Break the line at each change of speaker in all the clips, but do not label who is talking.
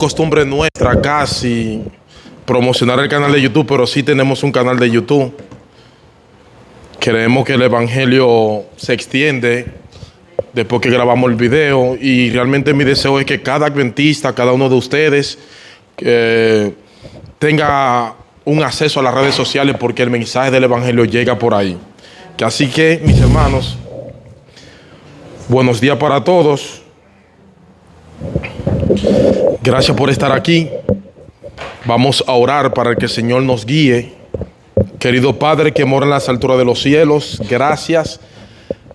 Costumbre nuestra casi promocionar el canal de YouTube, pero sí tenemos un canal de YouTube. Queremos que el evangelio se extiende después que grabamos el video, y realmente mi deseo es que cada adventista, cada uno de ustedes tenga un acceso a las redes sociales, porque el mensaje del evangelio llega por ahí. Así que, mis hermanos, buenos días para todos. Gracias por estar aquí. Vamos a orar para que el Señor nos guíe. Querido Padre que mora en las alturas de los cielos, gracias.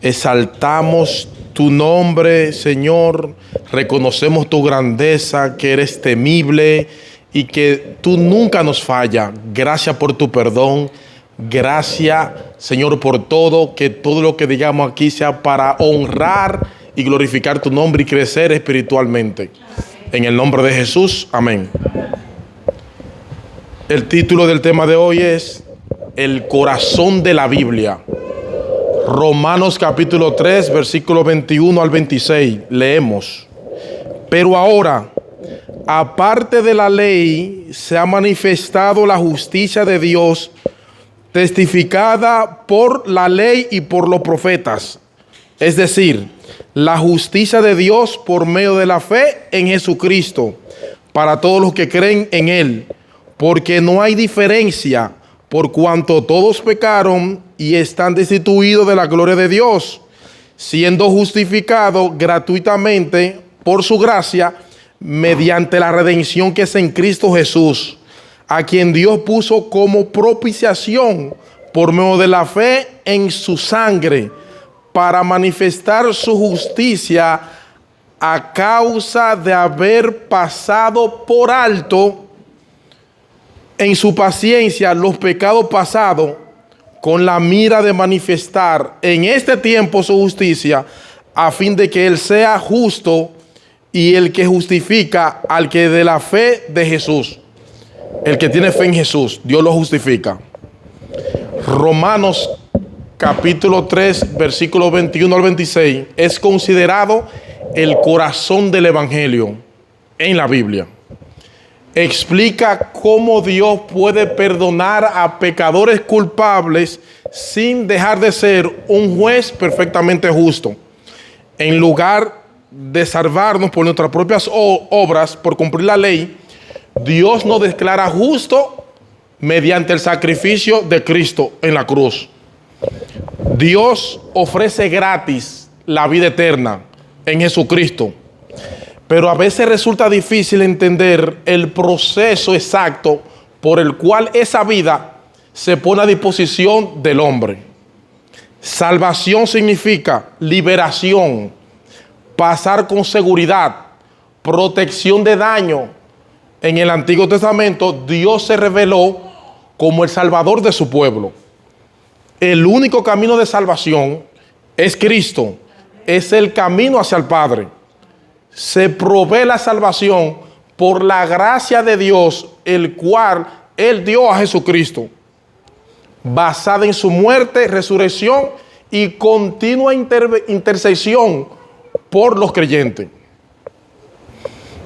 Exaltamos tu nombre, Señor. Reconocemos tu grandeza, que eres temible y que tú nunca nos fallas. Gracias por tu perdón. Gracias, Señor, por todo. Que todo lo que digamos aquí sea para honrar y glorificar tu nombre y crecer espiritualmente. En el nombre de Jesús, amén. El título del tema de hoy es El corazón de la Biblia. Romanos capítulo 3, versículo 21 al 26. Leemos. Pero ahora, aparte de la ley, se ha manifestado la justicia de Dios, testificada por la ley y por los profetas. Es decir, la justicia de Dios por medio de la fe en Jesucristo, para todos los que creen en Él, porque no hay diferencia, por cuanto todos pecaron y están destituidos de la gloria de Dios, siendo justificados gratuitamente por su gracia, mediante la redención que es en Cristo Jesús, a quien Dios puso como propiciación por medio de la fe en su sangre, para manifestar su justicia a causa de haber pasado por alto en su paciencia los pecados pasados, con la mira de manifestar en este tiempo su justicia, a fin de que Él sea justo y el que justifica al que de la fe de Jesús. El que tiene fe en Jesús, Dios lo justifica. Romanos capítulo 3, versículo 21 al 26, es considerado el corazón del evangelio en la Biblia. Explica cómo Dios puede perdonar a pecadores culpables sin dejar de ser un juez perfectamente justo. En lugar de salvarnos por nuestras propias obras, por cumplir la ley, Dios nos declara justo mediante el sacrificio de Cristo en la cruz. Dios ofrece gratis la vida eterna en Jesucristo, pero a veces resulta difícil entender el proceso exacto por el cual esa vida se pone a disposición del hombre. Salvación significa liberación, pasar con seguridad, protección de daño. En el Antiguo Testamento, Dios se reveló como el Salvador de su pueblo. El único camino de salvación es Cristo, es el camino hacia el Padre. Se provee la salvación por la gracia de Dios, el cual Él dio a Jesucristo, basada en su muerte, resurrección y continua intercesión por los creyentes.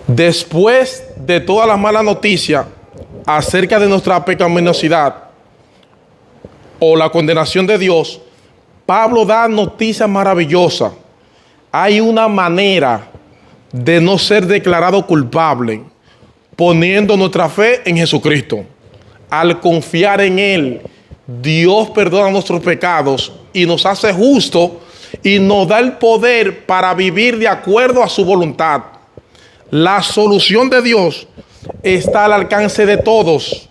Después de todas las malas noticias acerca de nuestra pecaminosidad o la condenación de Dios, Pablo da noticias maravillosas. Hay una manera de no ser declarado culpable poniendo nuestra fe en Jesucristo. Al confiar en Él, Dios perdona nuestros pecados y nos hace justos y nos da el poder para vivir de acuerdo a su voluntad. La solución de Dios está al alcance de todos,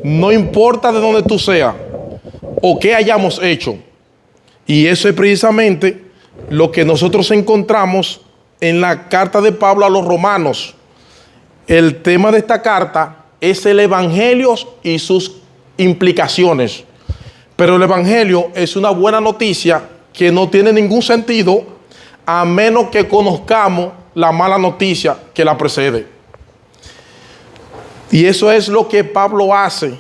no importa de dónde tú seas o qué hayamos hecho. Y eso es precisamente lo que nosotros encontramos en la carta de Pablo a los romanos. El tema de esta carta es el evangelio y sus implicaciones. Pero el evangelio es una buena noticia que no tiene ningún sentido a menos que conozcamos la mala noticia que la precede. Y eso es lo que Pablo hace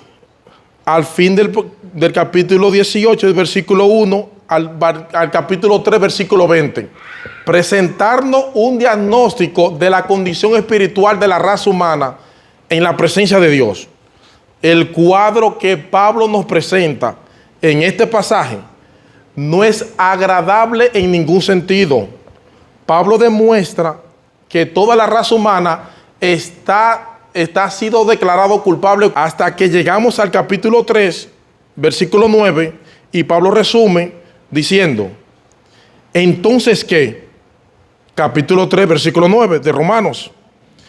al fin del capítulo 18, del versículo 1 al capítulo 3, versículo 20. Presentarnos un diagnóstico de la condición espiritual de la raza humana en la presencia de Dios. El cuadro que Pablo nos presenta en este pasaje no es agradable en ningún sentido. Pablo demuestra que toda la raza humana está sido declarado culpable hasta que llegamos al capítulo 3, versículo 9, y Pablo resume diciendo, entonces ¿qué? Capítulo 3, versículo 9 de Romanos.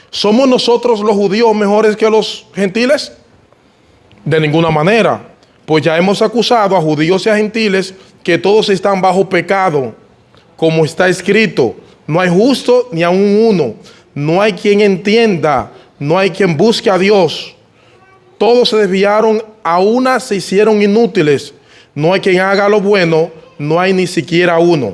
¿Somos nosotros los judíos mejores que los gentiles? De ninguna manera, pues ya hemos acusado a judíos y a gentiles que todos están bajo pecado, como está escrito, no hay justo ni aun uno, no hay quien entienda, no hay quien busque a Dios. Todos se desviaron, a una se hicieron inútiles, no hay quien haga lo bueno, no hay ni siquiera uno.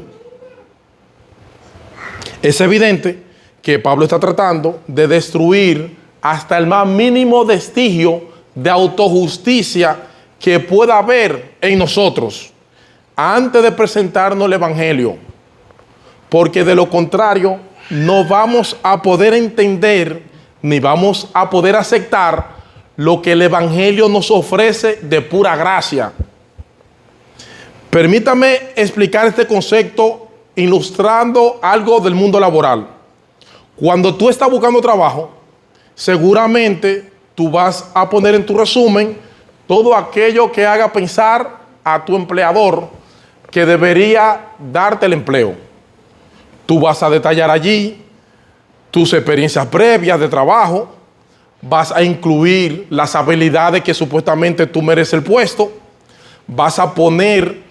Es evidente que Pablo está tratando de destruir hasta el más mínimo vestigio de autojusticia que pueda haber en nosotros antes de presentarnos el Evangelio, porque de lo contrario no vamos a poder entender ni vamos a poder aceptar lo que el Evangelio nos ofrece de pura gracia. Permítame explicar este concepto ilustrando algo del mundo laboral. Cuando tú estás buscando trabajo, seguramente tú vas a poner en tu resumen todo aquello que haga pensar a tu empleador que debería darte el empleo. Tú vas a detallar allí tus experiencias previas de trabajo, vas a incluir las habilidades que supuestamente tú mereces el puesto, vas a poner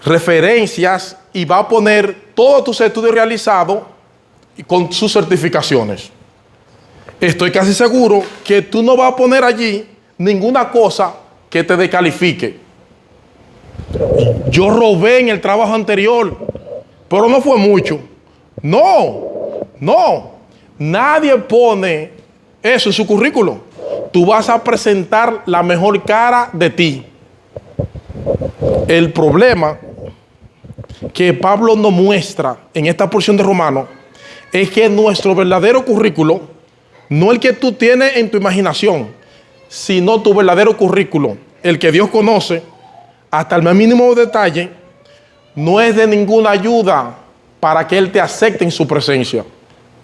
referencias y vas a poner todos tus estudios realizados con sus certificaciones. Estoy casi seguro que tú no vas a poner allí ninguna cosa que te descalifique. Yo robé en el trabajo anterior, pero no fue mucho. No. Nadie pone eso en su currículo. Tú vas a presentar la mejor cara de ti. El problema que Pablo nos muestra en esta porción de Romanos es que nuestro verdadero currículo, no el que tú tienes en tu imaginación, sino tu verdadero currículo, el que Dios conoce hasta el más mínimo detalle, no es de ninguna ayuda para que Él te acepte en su presencia.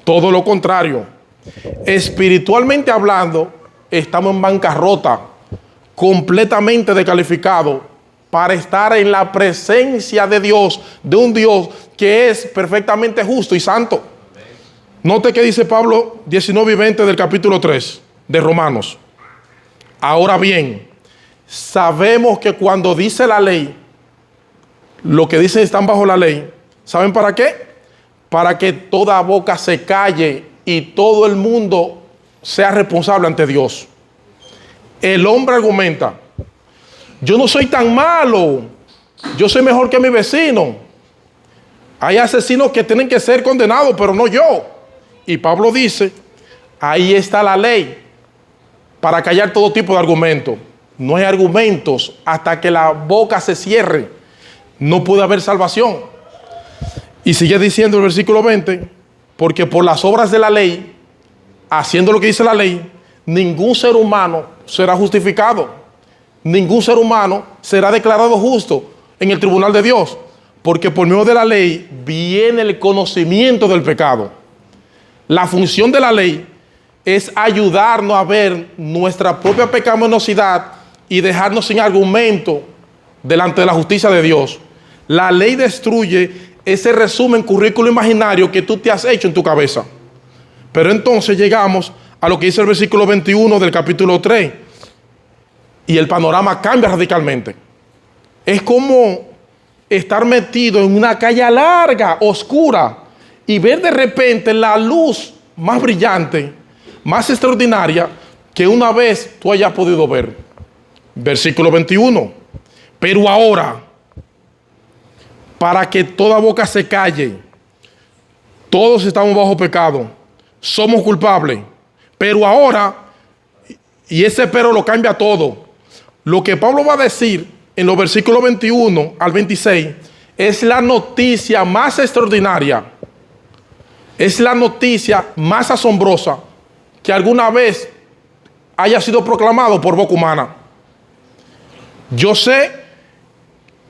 Todo lo contrario. Espiritualmente hablando, estamos en bancarrota, completamente descalificados para estar en la presencia de Dios, de un Dios que es perfectamente justo y santo. Note que dice Pablo 19 y 20 del capítulo 3 de Romanos. Ahora bien, sabemos que cuando dice la ley, lo que dicen están bajo la ley, ¿saben para qué? Para que toda boca se calle y todo el mundo sea responsable ante Dios. El hombre argumenta, yo no soy tan malo, yo soy mejor que mi vecino. Hay asesinos que tienen que ser condenados, pero no yo. Y Pablo dice, ahí está la ley para callar todo tipo de argumentos. No hay argumentos hasta que la boca se cierre. No puede haber salvación. Y sigue diciendo el versículo 20, porque por las obras de la ley, haciendo lo que dice la ley, ningún ser humano será justificado. Ningún ser humano será declarado justo en el tribunal de Dios, porque por medio de la ley viene el conocimiento del pecado. La función de la ley es ayudarnos a ver nuestra propia pecaminosidad y dejarnos sin argumento delante de la justicia de Dios. La ley destruye ese resumen currículo imaginario que tú te has hecho en tu cabeza. Pero entonces llegamos a lo que dice el versículo 21 del capítulo 3 y el panorama cambia radicalmente. Es como estar metido en una calle larga, oscura, y ver de repente la luz más brillante, más extraordinaria que una vez tú hayas podido ver. Versículo 21. Pero ahora, para que toda boca se calle, todos estamos bajo pecado, somos culpables. Pero ahora, y ese pero lo cambia todo. Lo que Pablo va a decir en los versículos 21 al 26, es la noticia más extraordinaria, es la noticia más asombrosa que alguna vez haya sido proclamado por boca humana. Yo sé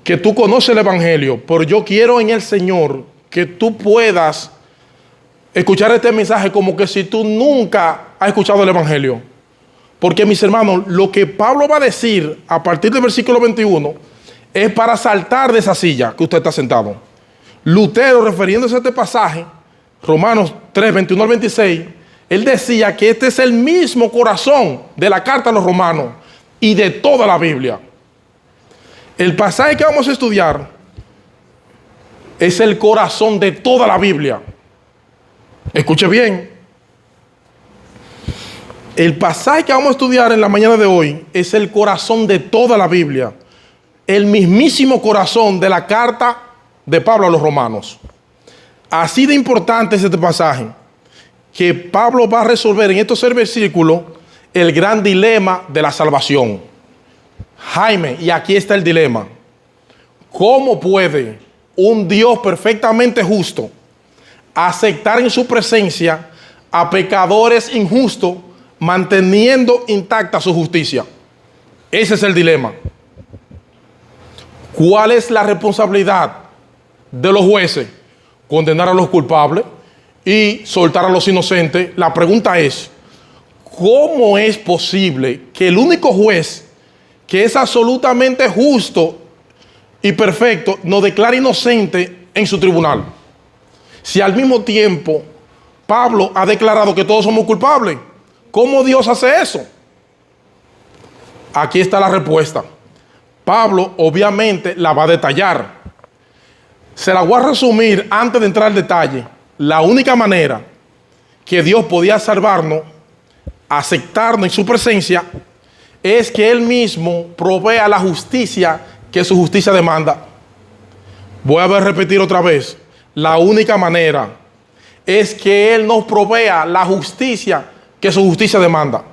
que tú conoces el Evangelio, pero yo quiero en el Señor que tú puedas escuchar este mensaje como que si tú nunca has escuchado el Evangelio. Porque, mis hermanos, lo que Pablo va a decir a partir del versículo 21 es para saltar de esa silla que usted está sentado. Lutero, refiriéndose a este pasaje, Romanos 3, 21 al 26, él decía que este es el mismo corazón de la carta a los romanos y de toda la Biblia. El pasaje que vamos a estudiar es el corazón de toda la Biblia. Escuche bien. El pasaje que vamos a estudiar en la mañana de hoy es el corazón de toda la Biblia. El mismísimo corazón de la carta de Pablo a los romanos. Así de importante es este pasaje, que Pablo va a resolver en estos 6 versículos el gran dilema de la salvación. Jaime, y aquí está el dilema. ¿Cómo puede un Dios perfectamente justo aceptar en su presencia a pecadores injustos manteniendo intacta su justicia? Ese es el dilema. ¿Cuál es la responsabilidad de los jueces? Condenar a los culpables y soltar a los inocentes. La pregunta es, ¿cómo es posible que el único juez que es absolutamente justo y perfecto nos declare inocente en su tribunal? Si al mismo tiempo Pablo ha declarado que todos somos culpables, ¿cómo Dios hace eso? Aquí está la respuesta. Pablo obviamente la va a detallar. Se la voy a resumir antes de entrar al detalle. La única manera que Dios podía salvarnos, aceptarnos en su presencia, es que Él mismo provea la justicia que su justicia demanda. Voy a repetir otra vez. La única manera es que Él nos provea la justicia que su justicia demanda.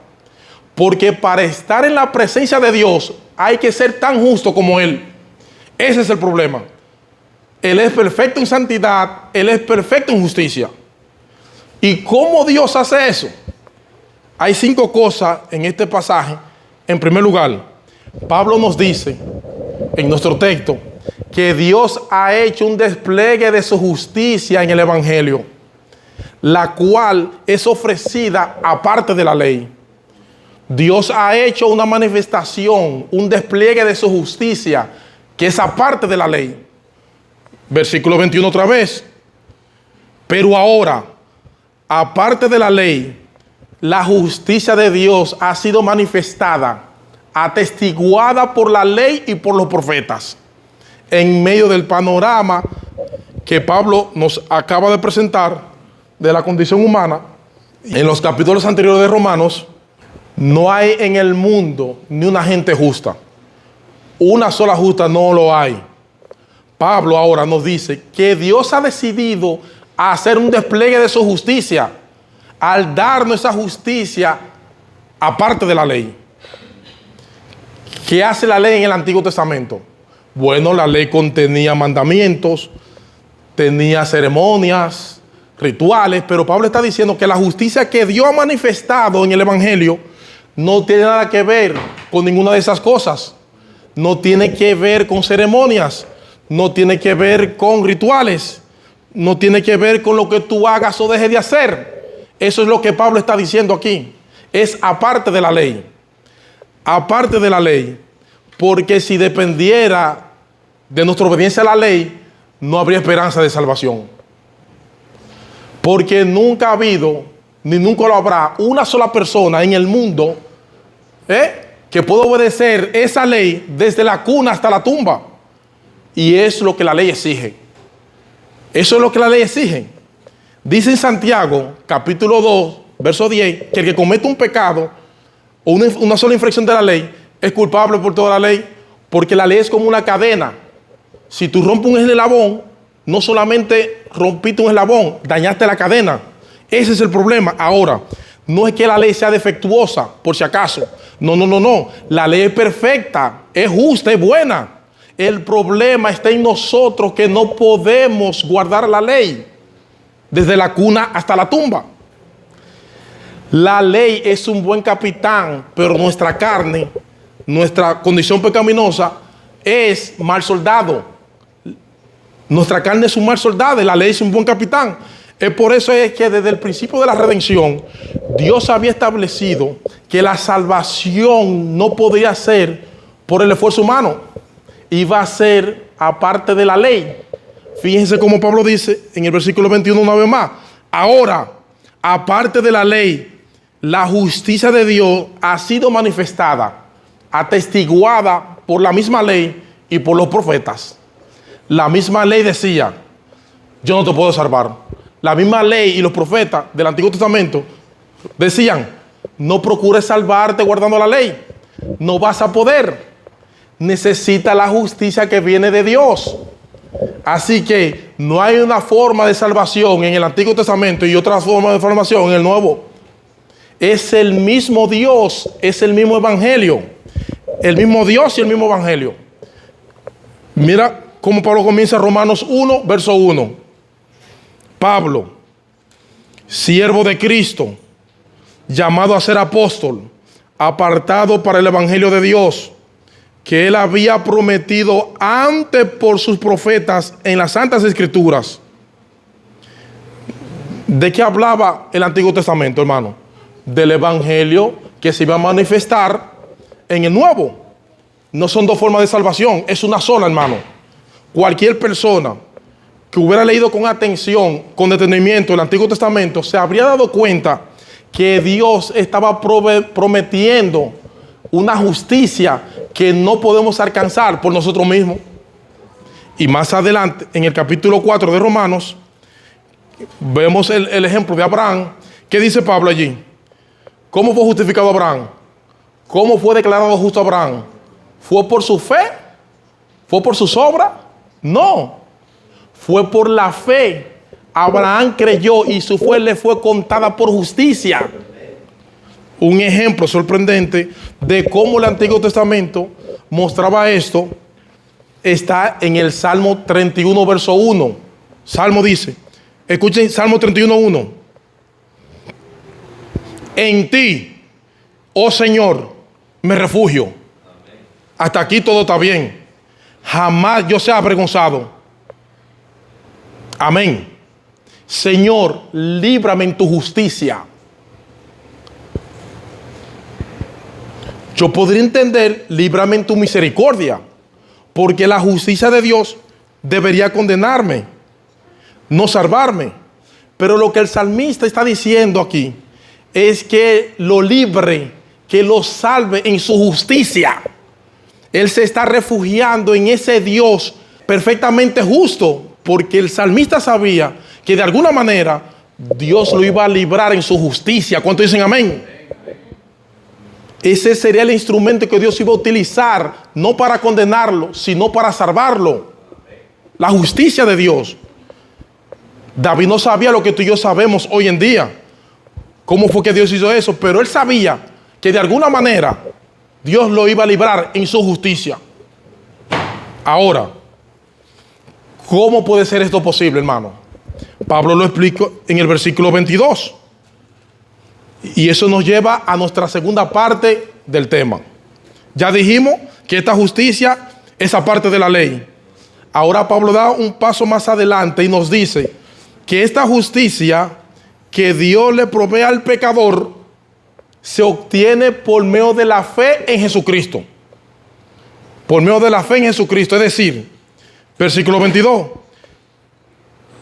Porque para estar en la presencia de Dios hay que ser tan justo como Él. Ese es el problema. Él es perfecto en santidad, Él es perfecto en justicia. ¿Y cómo Dios hace eso? Hay 5 cosas en este pasaje. En primer lugar, Pablo nos dice en nuestro texto que Dios ha hecho un despliegue de su justicia en el Evangelio, la cual es ofrecida aparte de la ley. Dios ha hecho una manifestación, un despliegue de su justicia que es aparte de la ley. Versículo 21 otra vez. Pero ahora, aparte de la ley, la justicia de Dios ha sido manifestada, atestiguada por la ley y por los profetas, en medio del panorama que Pablo nos acaba de presentar de la condición humana. En los capítulos anteriores de Romanos, no hay en el mundo ni una gente justa. Una sola justa no lo hay. Pablo ahora nos dice que Dios ha decidido hacer un despliegue de su justicia al darnos esa justicia aparte de la ley. ¿Qué hace la ley en el Antiguo Testamento? Bueno, la ley contenía mandamientos, tenía ceremonias, rituales, pero Pablo está diciendo que la justicia que Dios ha manifestado en el Evangelio no tiene nada que ver con ninguna de esas cosas. No tiene que ver con ceremonias, no tiene que ver con rituales, no tiene que ver con lo que tú hagas o dejes de hacer. Eso es lo que Pablo está diciendo aquí. Es aparte de la ley. Aparte de la ley. Porque si dependiera de nuestra obediencia a la ley, no habría esperanza de salvación. Porque nunca ha habido, ni nunca lo habrá, una sola persona en el mundo que pueda obedecer esa ley desde la cuna hasta la tumba. Y es lo que la ley exige. Eso es lo que la ley exige. Dice en Santiago, capítulo 2, verso 10, que el que comete un pecado o una sola infracción de la ley es culpable por toda la ley, porque la ley es como una cadena. Si tú rompes un eslabón, no solamente rompiste un eslabón, dañaste la cadena. Ese es el problema. Ahora, No es que la ley sea defectuosa, por si acaso. No, no, no, no. La ley es perfecta, es justa, es buena. El problema está en nosotros, que no podemos guardar la ley desde la cuna hasta la tumba. La ley es un buen capitán, pero nuestra carne, nuestra condición pecaminosa, es mal soldado. Nuestra carne es un mal soldado y la ley es un buen capitán. Es por eso es que desde el principio de la redención, Dios había establecido que la salvación no podía ser por el esfuerzo humano. Iba a ser aparte de la ley. Fíjense cómo Pablo dice en el versículo 21 una vez más. Ahora, aparte de la ley, la justicia de Dios ha sido manifestada, atestiguada por la misma ley y por los profetas. La misma ley decía, yo no te puedo salvar. La misma ley y los profetas del Antiguo Testamento decían, no procures salvarte guardando la ley. No vas a poder. Necesita la justicia que viene de Dios. Así que no hay una forma de salvación en el Antiguo Testamento y otra forma de salvación en el Nuevo. Es el mismo Dios, es el mismo Evangelio. El mismo Dios y el mismo Evangelio. Mira cómo Pablo comienza Romanos 1, verso 1. Pablo, siervo de Cristo, llamado a ser apóstol, apartado para el Evangelio de Dios, que él había prometido antes por sus profetas en las Santas Escrituras. ¿De qué hablaba el Antiguo Testamento, hermano? Del Evangelio que se iba a manifestar en el Nuevo. No son dos formas de salvación, es una sola, hermano. Cualquier persona que hubiera leído con atención, con detenimiento el Antiguo Testamento, se habría dado cuenta que Dios estaba prometiendo una justicia que no podemos alcanzar por nosotros mismos. Y más adelante, en el capítulo 4 de Romanos, vemos el ejemplo de Abraham. ¿Qué dice Pablo allí? ¿Cómo fue justificado Abraham? ¿Cómo fue declarado justo Abraham? ¿Fue por su fe? ¿Fue por sus obras? No. Fue por la fe. Abraham creyó y su fe le fue contada por justicia. Un ejemplo sorprendente de cómo el Antiguo Testamento mostraba esto está en el Salmo 31, verso 1. Salmo dice, escuchen, Salmo 31, 1. En ti, oh Señor, me refugio. Hasta aquí todo está bien. Jamás yo sea avergonzado. Amén. Señor, líbrame en tu justicia. Yo podría entender, líbrame en tu misericordia, porque la justicia de Dios debería condenarme, no salvarme. Pero lo que el salmista está diciendo aquí es que lo libre, que lo salve en su justicia. Él se está refugiando en ese Dios perfectamente justo, porque el salmista sabía que de alguna manera Dios lo iba a librar en su justicia. ¿Cuántos dicen amén? Ese sería el instrumento que Dios iba a utilizar, no para condenarlo, sino para salvarlo. La justicia de Dios. David no sabía lo que tú y yo sabemos hoy en día. ¿Cómo fue que Dios hizo eso? Pero él sabía que de alguna manera Dios lo iba a librar en su justicia. Ahora, ¿cómo puede ser esto posible, hermano? Pablo lo explica en el versículo 22. Y eso nos lleva a nuestra segunda parte del tema. Ya dijimos que esta justicia es aparte de la ley. Ahora Pablo da un paso más adelante y nos dice que esta justicia que Dios le provee al pecador se obtiene por medio de la fe en Jesucristo. Por medio de la fe en Jesucristo. Es decir, versículo 22.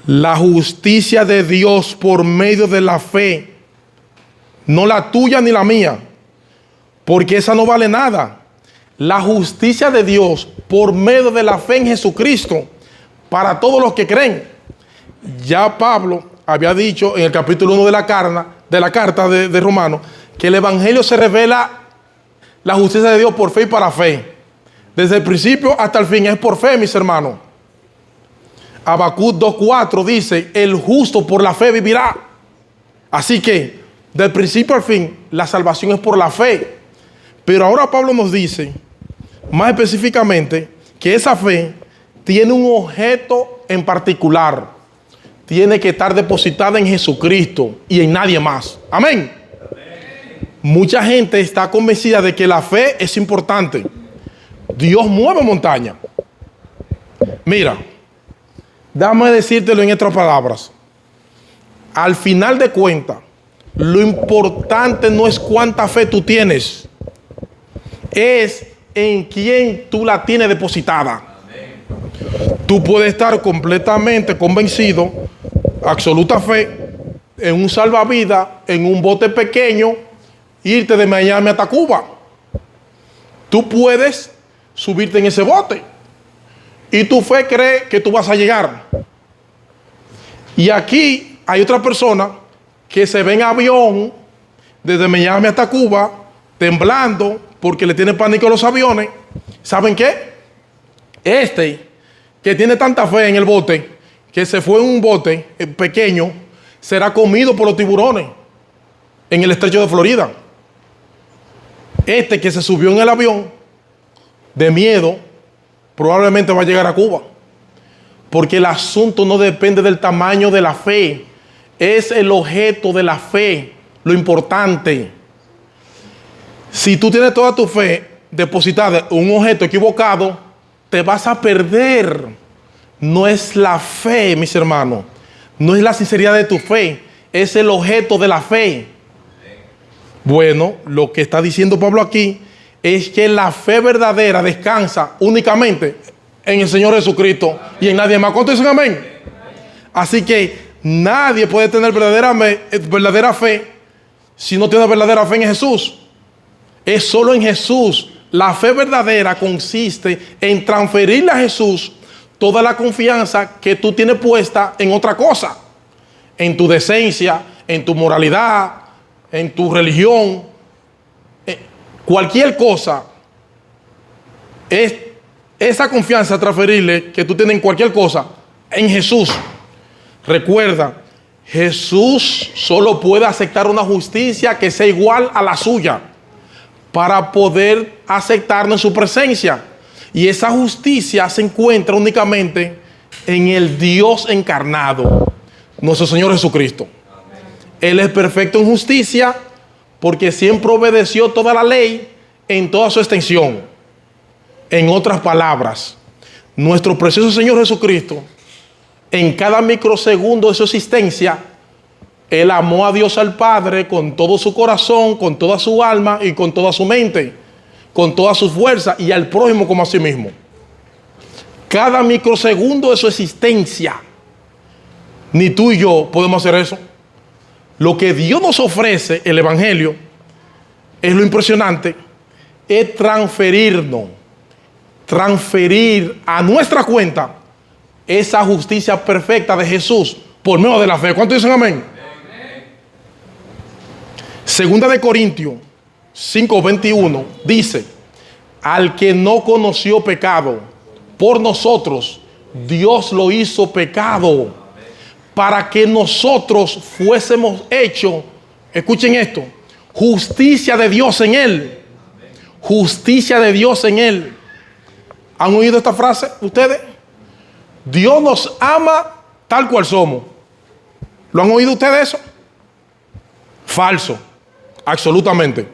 La justicia de Dios por medio de la fe, no la tuya ni la mía, porque esa no vale nada. La justicia de Dios por medio de la fe en Jesucristo para todos los que creen. Ya Pablo había dicho en el capítulo 1 de la carta de Romanos que el Evangelio se revela la justicia de Dios por fe y para fe. Desde el principio hasta el fin es por fe, mis hermanos. Habacuc 2:4 dice, el justo por la fe vivirá. Así que Del principio al fin, la salvación es por la fe. Pero ahora Pablo nos dice, más específicamente, que esa fe tiene un objeto en particular. Tiene que estar depositada en Jesucristo y en nadie más. Amén. Mucha gente está convencida de que la fe es importante. Dios mueve montaña. Mira, déjame decírtelo en otras palabras. Al final de cuentas, lo importante no es cuánta fe tú tienes, es en quién tú la tienes depositada. Tú puedes estar completamente convencido, absoluta fe, en un salvavidas, en un bote pequeño, irte de Miami hasta Cuba. Tú puedes subirte en ese bote y tu fe cree que tú vas a llegar. Y aquí hay otra persona que se ve en avión desde Miami hasta Cuba, temblando porque le tiene pánico a los aviones. ¿Saben qué? Este que tiene tanta fe en el bote, que se fue en un bote pequeño, será comido por los tiburones en el estrecho de Florida. Este que se subió en el avión de miedo, probablemente va a llegar a Cuba. Porque el asunto no depende del tamaño de la fe, es el objeto de la fe, lo importante. Si tú tienes toda tu fe depositada en un objeto equivocado, te vas a perder. No es la fe, mis hermanos, no es la sinceridad de tu fe, es el objeto de la fe. Bueno, lo que está diciendo Pablo aquí es que la fe verdadera descansa únicamente en el Señor Jesucristo y en nadie más. ¿Cuántos dicen amén? Así que nadie puede tener verdadera fe si no tiene verdadera fe en Jesús. Es solo en Jesús. La fe verdadera consiste en transferirle a Jesús toda la confianza que tú tienes puesta en otra cosa, en tu decencia, en tu moralidad, en tu religión, cualquier cosa. Es esa confianza transferirle que tú tienes en cualquier cosa en Jesús. Recuerda, Jesús solo puede aceptar una justicia que sea igual a la suya para poder aceptarnos en su presencia. Y esa justicia se encuentra únicamente en el Dios encarnado, nuestro Señor Jesucristo. Él es perfecto en justicia porque siempre obedeció toda la ley en toda su extensión. En otras palabras, nuestro precioso Señor Jesucristo, en cada microsegundo de su existencia, Él amó a Dios al Padre con todo su corazón, con toda su alma y con toda su mente, con toda su fuerza, y al prójimo como a sí mismo. Cada microsegundo de su existencia. Ni tú y yo podemos hacer eso. Lo que Dios nos ofrece, el Evangelio, es lo impresionante, es transferir a nuestra cuenta esa justicia perfecta de Jesús por medio de la fe. ¿Cuántos dicen amén? Segunda de Corintios 5:21 dice: al que no conoció pecado, por nosotros Dios lo hizo pecado, para que nosotros fuésemos hechos, escuchen esto, justicia de Dios en él. Justicia de Dios en él. ¿Han oído esta frase ustedes? Dios nos ama tal cual somos. ¿Lo han oído ustedes eso? Falso. Absolutamente.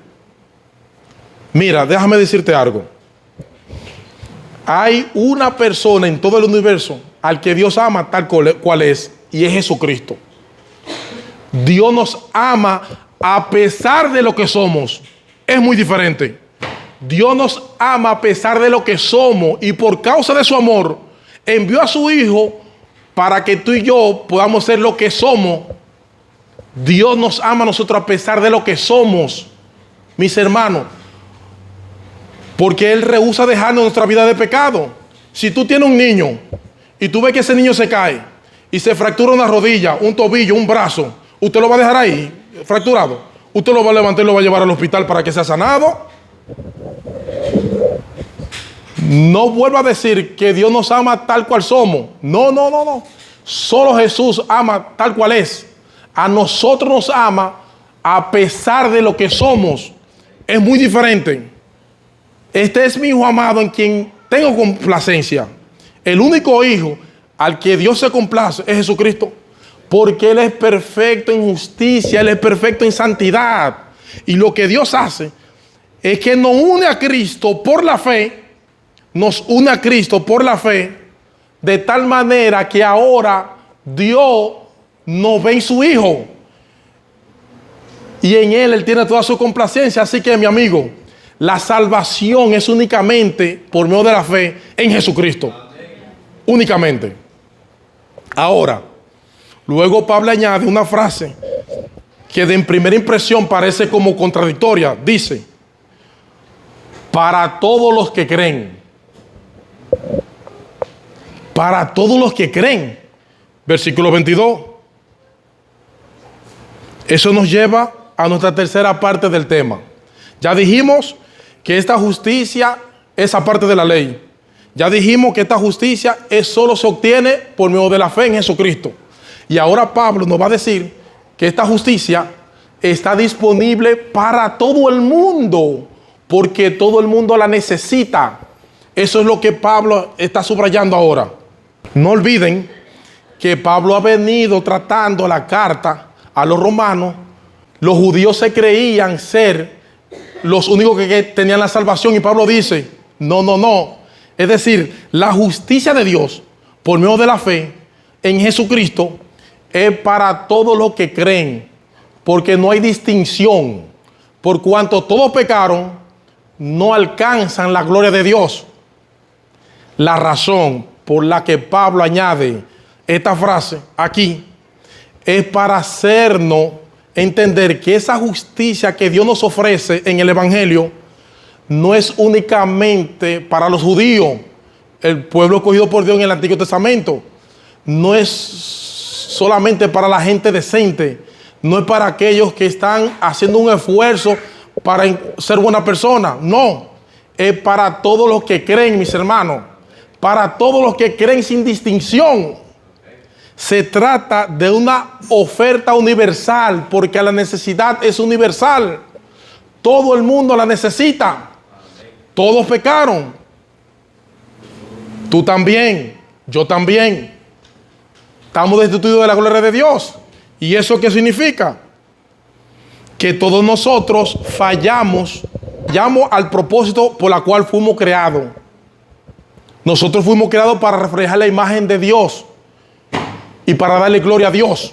Mira, déjame decirte algo. Hay una persona en todo el universo al que Dios ama tal cual es, y es Jesucristo. Dios nos ama a pesar de lo que somos. Es muy diferente. Dios nos ama a pesar de lo que somos, y por causa de su amor envió a su Hijo para que tú y yo podamos ser lo que somos. Dios nos ama a nosotros a pesar de lo que somos, mis hermanos, porque Él rehúsa dejarnos nuestra vida de pecado. Si tú tienes un niño y tú ves que ese niño se cae y se fractura una rodilla, un tobillo, un brazo, ¿usted lo va a dejar ahí fracturado? ¿Usted lo va a levantar y lo va a llevar al hospital para que sea sanado? No vuelva a decir que Dios nos ama tal cual somos. No. Solo Jesús ama tal cual es. A nosotros nos ama a pesar de lo que somos, es muy diferente. Este es mi hijo amado en quien tengo complacencia. El único hijo al que Dios se complace es Jesucristo, porque Él es perfecto en justicia, Él es perfecto en santidad. Y lo que Dios hace es que nos une a Cristo por la fe, nos une a Cristo por la fe, de tal manera que ahora Dios nos ve en su Hijo. Y en Él tiene toda su complacencia. Así que, mi amigo, la salvación es únicamente por medio de la fe en Jesucristo. Únicamente. Ahora, luego Pablo añade una frase que de en primera impresión parece como contradictoria. Dice, para todos los que creen. Para todos los que creen. Versículo 22. Eso nos lleva a nuestra tercera parte del tema. Ya dijimos que esta justicia es aparte de la ley. Ya dijimos que esta justicia solo se obtiene por medio de la fe en Jesucristo. Y ahora Pablo nos va a decir que esta justicia está disponible para todo el mundo, porque todo el mundo la necesita. Eso es lo que Pablo está subrayando ahora. No olviden que Pablo ha venido tratando la carta a los romanos. Los judíos se creían ser los únicos que tenían la salvación, y Pablo dice, no. Es decir, la justicia de Dios por medio de la fe en Jesucristo es para todos los que creen, porque no hay distinción. Por cuanto todos pecaron, no alcanzan la gloria de Dios. La razón por la que Pablo añade esta frase aquí es para hacernos entender que esa justicia que Dios nos ofrece en el Evangelio no es únicamente para los judíos, el pueblo escogido por Dios en el Antiguo Testamento. No es solamente para la gente decente, no es para aquellos que están haciendo un esfuerzo para ser buena persona. No, es para todos los que creen, mis hermanos, para todos los que creen sin distinción. Se trata de una oferta universal, porque la necesidad es universal. Todo el mundo la necesita. Todos pecaron. Tú también, yo también. Estamos destituidos de la gloria de Dios. ¿Y eso qué significa? Que todos nosotros fallamos al propósito por la cual fuimos creados. Nosotros fuimos creados para reflejar la imagen de Dios y para darle gloria a Dios.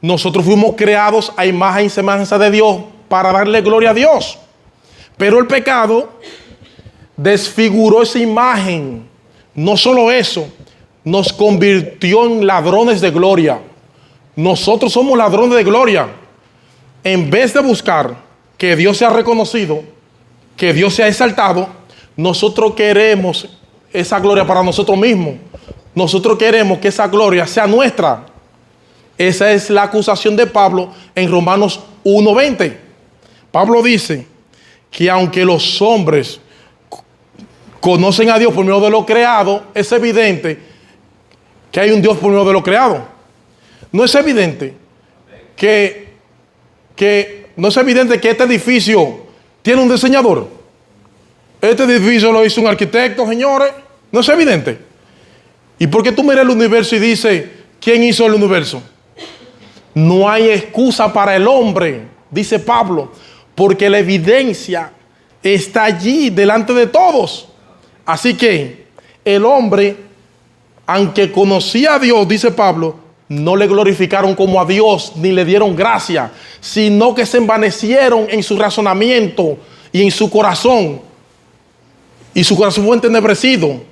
Nosotros fuimos creados a imagen y semejanza de Dios para darle gloria a Dios. Pero el pecado desfiguró esa imagen. No solo eso, nos convirtió en ladrones de gloria. Nosotros somos ladrones de gloria. En vez de buscar que Dios sea reconocido, que Dios sea exaltado, nosotros queremos esa gloria para nosotros mismos. Nosotros queremos que esa gloria sea nuestra. Esa es la acusación de Pablo en Romanos 1:20. Pablo dice que aunque los hombres conocen a Dios por medio de lo creado, es evidente que hay un Dios por medio de lo creado. No es evidente que este edificio tiene un diseñador. Este edificio lo hizo un arquitecto, señores. No es evidente. ¿Y por qué tú miras el universo y dices, ¿quién hizo el universo? No hay excusa para el hombre, dice Pablo, porque la evidencia está allí delante de todos. Así que el hombre, aunque conocía a Dios, dice Pablo, no le glorificaron como a Dios, ni le dieron gracia, sino que se envanecieron en su razonamiento y en su corazón. Y su corazón fue entenebrecido.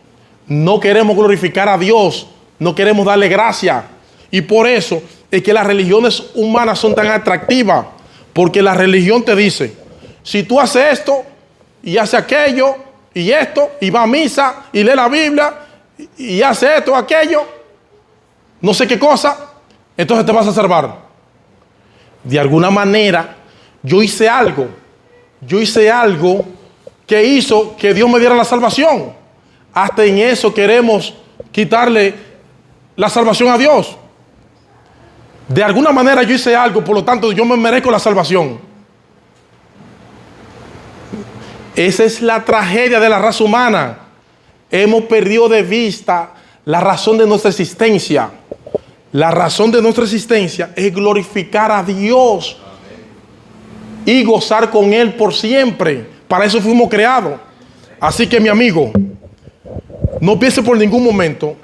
No queremos glorificar a Dios, no queremos darle gracia. Y por eso es que las religiones humanas son tan atractivas, porque la religión te dice, si tú haces esto y haces aquello y esto, y va a misa y lee la Biblia y hace esto, aquello, no sé qué cosa, entonces te vas a salvar. De alguna manera, yo hice algo que hizo que Dios me diera la salvación. Hasta en eso queremos quitarle la salvación a Dios. De alguna manera yo hice algo, por lo tanto yo me merezco la salvación. Esa es la tragedia de la raza humana. Hemos perdido de vista la razón de nuestra existencia. La razón de nuestra existencia es glorificar a Dios y gozar con Él por siempre. Para eso fuimos creados. Así que, mi amigo, no pienses por ningún momento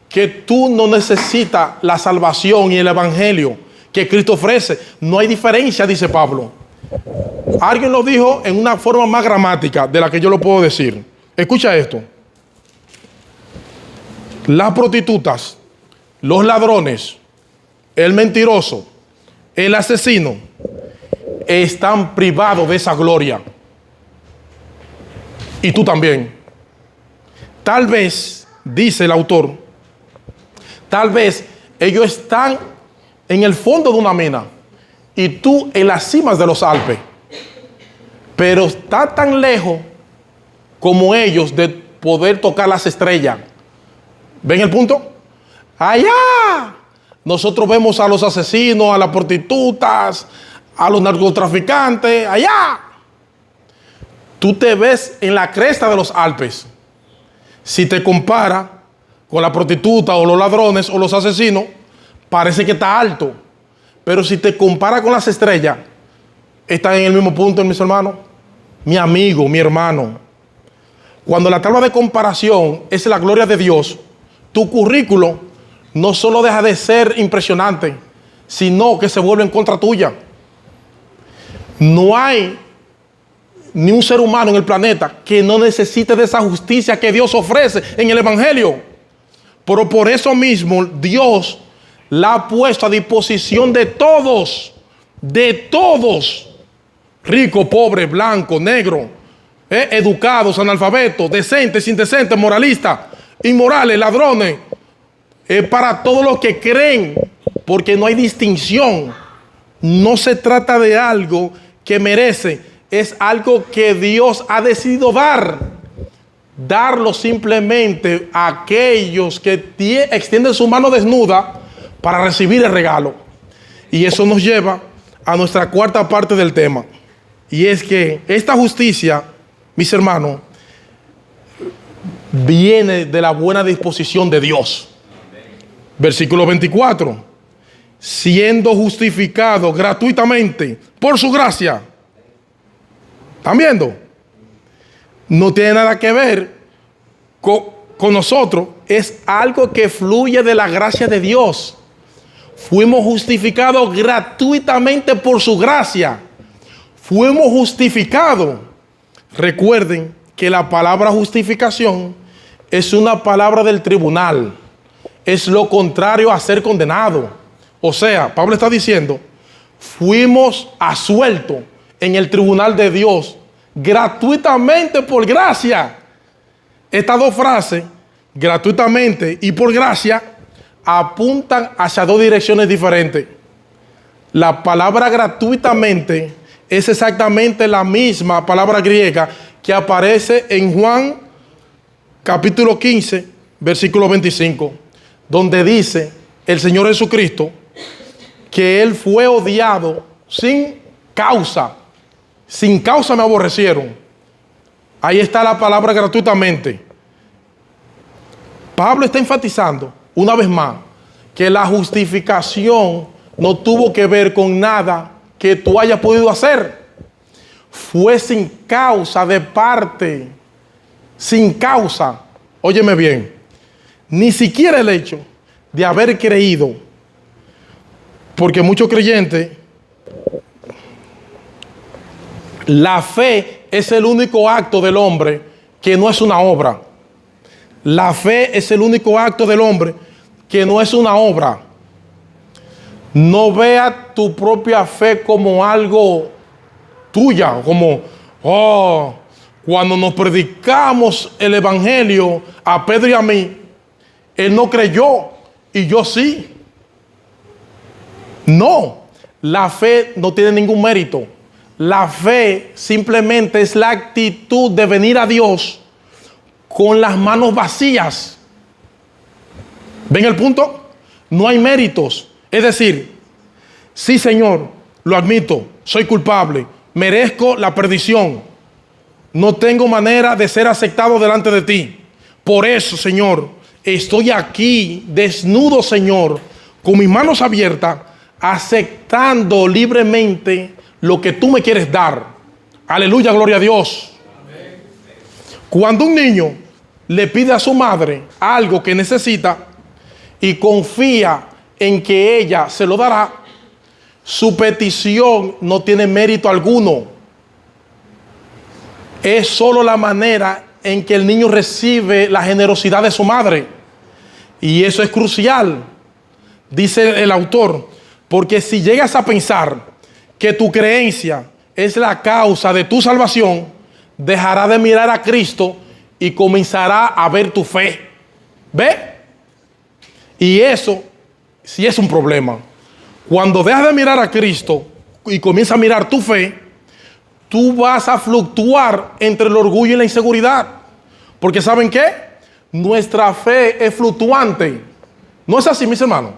que tú no necesitas la salvación y el evangelio que Cristo ofrece. No hay diferencia, dice Pablo. Alguien lo dijo en una forma más gramática de la que yo lo puedo decir. Escucha esto. Las prostitutas, los ladrones, el mentiroso, el asesino, están privados de esa gloria. Y tú también. Tal vez, dice el autor, tal vez ellos están en el fondo de una mina y tú en las cimas de los Alpes. Pero está tan lejos como ellos de poder tocar las estrellas. ¿Ven el punto? Allá nosotros vemos a los asesinos, a las prostitutas, a los narcotraficantes, allá. Tú te ves en la cresta de los Alpes. Si te compara con la prostituta o los ladrones o los asesinos, parece que está alto. Pero si te compara con las estrellas, están en el mismo punto, mis hermanos. Mi amigo, mi hermano. Cuando la tabla de comparación es la gloria de Dios, tu currículo no solo deja de ser impresionante, sino que se vuelve en contra tuya. No hay ni un ser humano en el planeta que no necesite de esa justicia que Dios ofrece en el evangelio. Pero por eso mismo Dios la ha puesto a disposición de todos, rico, pobre, blanco, negro, educados, analfabetos, decentes, indecentes, moralistas, inmorales, ladrones, para todos los que creen, porque no hay distinción. No se trata de algo que merece, es algo que Dios ha decidido darlo simplemente a aquellos que extienden su mano desnuda para recibir el regalo. Y eso nos lleva a nuestra cuarta parte del tema, y es que esta justicia, mis hermanos, viene de la buena disposición de Dios. Versículo 24. Siendo justificado gratuitamente por su gracia. ¿Están viendo? No tiene nada que ver con nosotros. Es algo que fluye de la gracia de Dios. Fuimos justificados gratuitamente por su gracia. Fuimos justificados. Recuerden que la palabra justificación es una palabra del tribunal. Es lo contrario a ser condenado. O sea, Pablo está diciendo, fuimos absueltos en el tribunal de Dios gratuitamente por gracia. Estas dos frases, gratuitamente y por gracia, apuntan hacia dos direcciones diferentes. La palabra gratuitamente es exactamente la misma palabra griega que aparece en Juan capítulo 15, versículo 25, donde dice el Señor Jesucristo que Él fue odiado sin causa. Sin causa me aborrecieron. Ahí está la palabra gratuitamente. Pablo está enfatizando una vez más que la justificación no tuvo que ver con nada que tú hayas podido hacer. Fue sin causa de parte. Sin causa. Óyeme bien. Ni siquiera el hecho de haber creído. Porque muchos creyentes, la fe es el único acto del hombre que no es una obra. La fe es el único acto del hombre que no es una obra. No vea tu propia fe como algo tuya, como, cuando nos predicamos el evangelio a Pedro y a mí, él no creyó y yo sí. No, la fe no tiene ningún mérito. La fe simplemente es la actitud de venir a Dios con las manos vacías. ¿Ven el punto? No hay méritos. Es decir, Sí, Señor, lo admito, soy culpable, merezco la perdición. No tengo manera de ser aceptado delante de ti. Por eso, Señor, estoy aquí desnudo, Señor, con mis manos abiertas, aceptando libremente lo que tú me quieres dar. Aleluya, gloria a Dios. Amén. Cuando un niño le pide a su madre algo que necesita y confía en que ella se lo dará, su petición no tiene mérito alguno. Es solo la manera en que el niño recibe la generosidad de su madre. Y eso es crucial, dice el autor, porque si llegas a pensar que tu creencia es la causa de tu salvación, dejará de mirar a Cristo y comenzará a ver tu fe. ¿Ve? Y eso sí es un problema. Cuando dejas de mirar a Cristo y comienzas a mirar tu fe, tú vas a fluctuar entre el orgullo y la inseguridad. Porque ¿saben qué? Nuestra fe es fluctuante. ¿No es así, mis hermanos?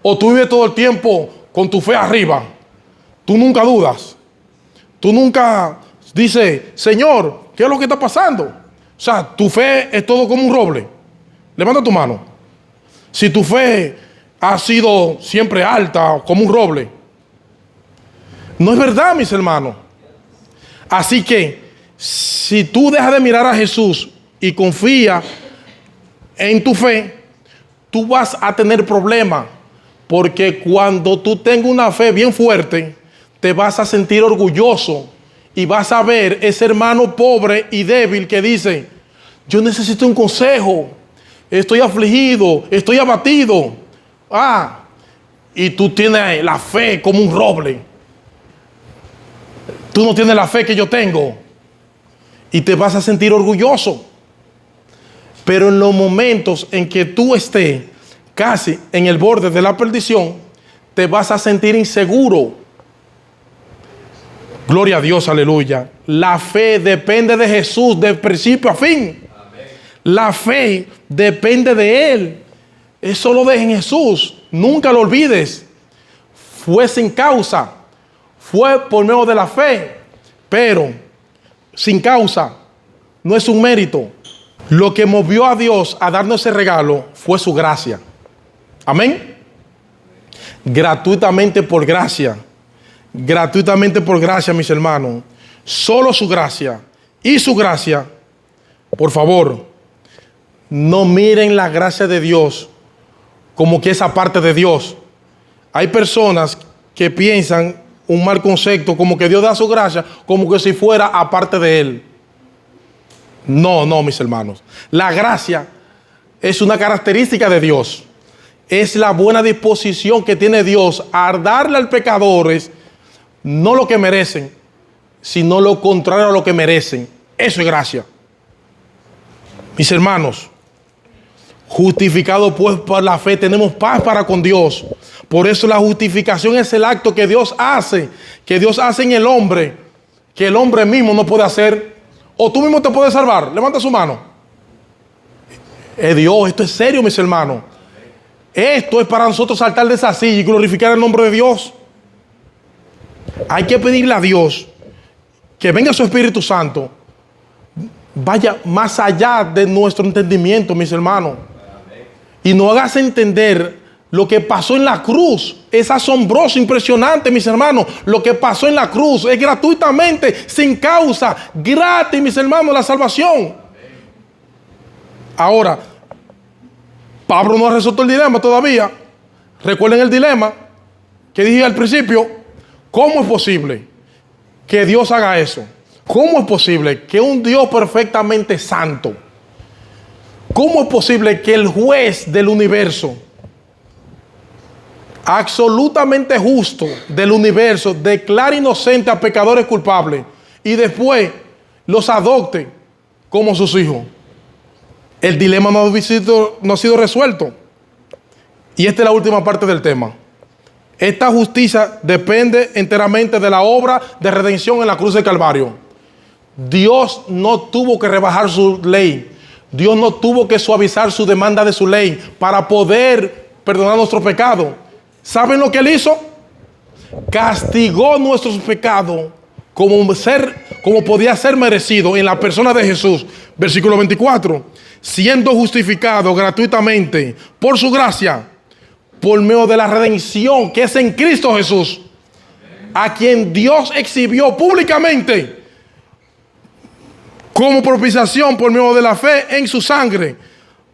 O tú vives todo el tiempo con tu fe arriba. Tú nunca dudas. Tú nunca dices, Señor, ¿qué es lo que está pasando? O sea, tu fe es todo como un roble. Levanta tu mano. Si tu fe ha sido siempre alta como un roble. No es verdad, mis hermanos. Así que, si tú dejas de mirar a Jesús y confías en tu fe, tú vas a tener problemas. Porque cuando tú tengas una fe bien fuerte, te vas a sentir orgulloso y vas a ver ese hermano pobre y débil que dice, yo necesito un consejo, estoy afligido, estoy abatido. Y tú tienes la fe como un roble. Tú no tienes la fe que yo tengo. Y te vas a sentir orgulloso. Pero en los momentos en que tú estés casi en el borde de la perdición, te vas a sentir inseguro. Gloria a Dios, aleluya. La fe depende de Jesús de principio a fin. Amén. La fe depende de Él. Eso lo deja en Jesús. Nunca lo olvides. Fue sin causa. Fue por medio de la fe. Pero sin causa. No es un mérito. Lo que movió a Dios a darnos ese regalo fue su gracia. Amén. Gratuitamente por gracia. Gratuitamente por gracia, mis hermanos. Solo su gracia. Y su gracia. Por favor, no miren la gracia de Dios como que es aparte de Dios. Hay personas que piensan un mal concepto, como que Dios da su gracia, como que si fuera aparte de Él. No, mis hermanos. La gracia es una característica de Dios. Es la buena disposición que tiene Dios a darle al pecadores no lo que merecen, sino lo contrario a lo que merecen. Eso es gracia. Mis hermanos, justificados pues por la fe, tenemos paz para con Dios. Por eso la justificación es el acto que Dios hace en el hombre, que el hombre mismo no puede hacer. O tú mismo te puedes salvar. Levanta su mano. Dios, esto es serio, mis hermanos. Esto es para nosotros saltar de esa silla y glorificar el nombre de Dios. Hay que pedirle a Dios que venga su Espíritu Santo, vaya más allá de nuestro entendimiento, mis hermanos, y nos hagas entender lo que pasó en la cruz. Es asombroso, impresionante, mis hermanos. Lo que pasó en la cruz es gratuitamente, sin causa, gratis, mis hermanos, la salvación. Ahora, Pablo no ha resuelto el dilema todavía. Recuerden el dilema que dije al principio. ¿Cómo es posible que Dios haga eso? ¿Cómo es posible que un Dios perfectamente santo, cómo es posible que el juez del universo, absolutamente justo del universo, declare inocente a pecadores culpables y después los adopte como sus hijos? El dilema no ha sido resuelto. Y esta es la última parte del tema. Esta justicia depende enteramente de la obra de redención en la cruz del Calvario. Dios no tuvo que rebajar su ley. Dios no tuvo que suavizar su demanda de su ley para poder perdonar nuestro pecado. ¿Saben lo que Él hizo? castigó nuestros pecados como podía ser merecido en la persona de Jesús. Versículo 24. Siendo justificado gratuitamente por su gracia, por medio de la redención que es en Cristo Jesús, a quien Dios exhibió públicamente como propiciación por medio de la fe en su sangre,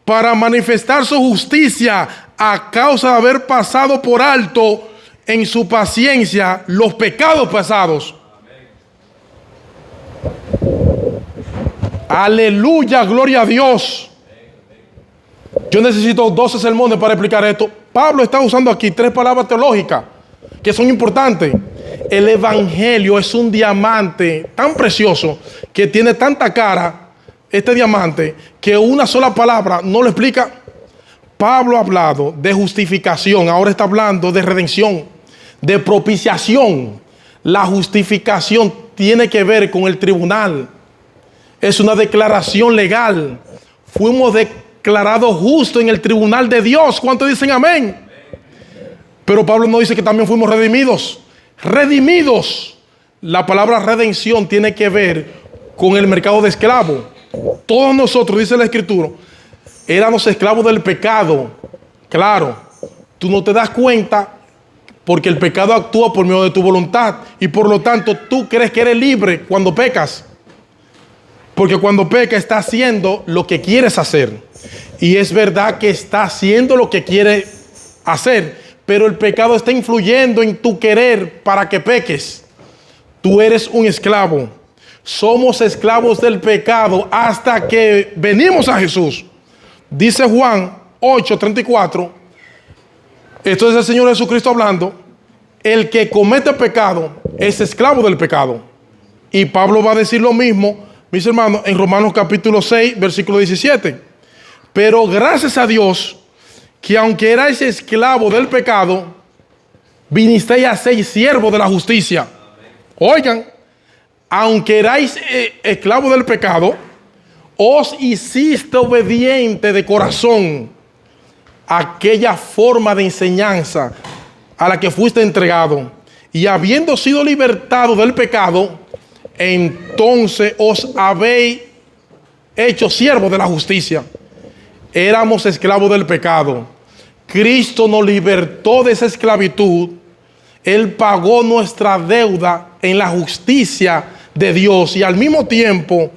para manifestar su justicia a causa de haber pasado por alto en su paciencia los pecados pasados. Aleluya, gloria a Dios. Yo necesito 12 sermones para explicar esto. Pablo está usando aquí 3 palabras teológicas que son importantes. El evangelio es un diamante tan precioso que tiene tanta cara, este diamante, que una sola palabra no lo explica. Pablo ha hablado de justificación, ahora está hablando de redención, de propiciación. La justificación tiene que ver con el tribunal. Es una declaración legal. Fuimos declarados justos en el tribunal de Dios. ¿Cuántos dicen amén? Pero Pablo no dice que también fuimos redimidos. Redimidos. La palabra redención tiene que ver con el mercado de esclavos. Todos nosotros, dice la Escritura, éramos esclavos del pecado. Claro, tú no te das cuenta porque el pecado actúa por medio de tu voluntad y por lo tanto tú crees que eres libre cuando pecas. Porque cuando peca está haciendo lo que quieres hacer. Y es verdad que está haciendo lo que quiere hacer, pero el pecado está influyendo en tu querer para que peques. Tú eres un esclavo. Somos esclavos del pecado hasta que venimos a Jesús. Dice Juan 8:34. Esto es el Señor Jesucristo hablando. El que comete pecado es esclavo del pecado. Y Pablo va a decir lo mismo, mis hermanos, en Romanos capítulo 6, versículo 17. Pero gracias a Dios, que aunque erais esclavo del pecado, vinisteis a ser siervo de la justicia. Oigan, aunque erais esclavo del pecado, os hiciste obediente de corazón a aquella forma de enseñanza a la que fuiste entregado. Y habiendo sido libertado del pecado, entonces os habéis hecho siervos de la justicia. Éramos esclavos del pecado. Cristo nos libertó de esa esclavitud. Él pagó nuestra deuda en la justicia de Dios y al mismo tiempo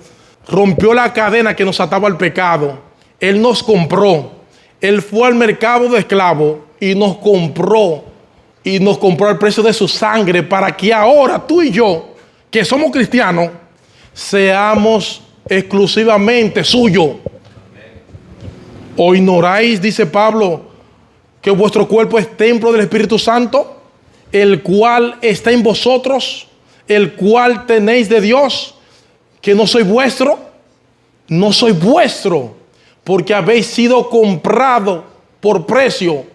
rompió la cadena que nos ataba al pecado. Él nos compró. Él fue al mercado de esclavos y nos compró. Y nos compró al precio de su sangre para que ahora tú y yo, que somos cristianos, seamos exclusivamente suyos. ¿O ignoráis, dice Pablo, que vuestro cuerpo es templo del Espíritu Santo, el cual está en vosotros, el cual tenéis de Dios, que no soy vuestro? No soy vuestro, porque habéis sido comprado por precio.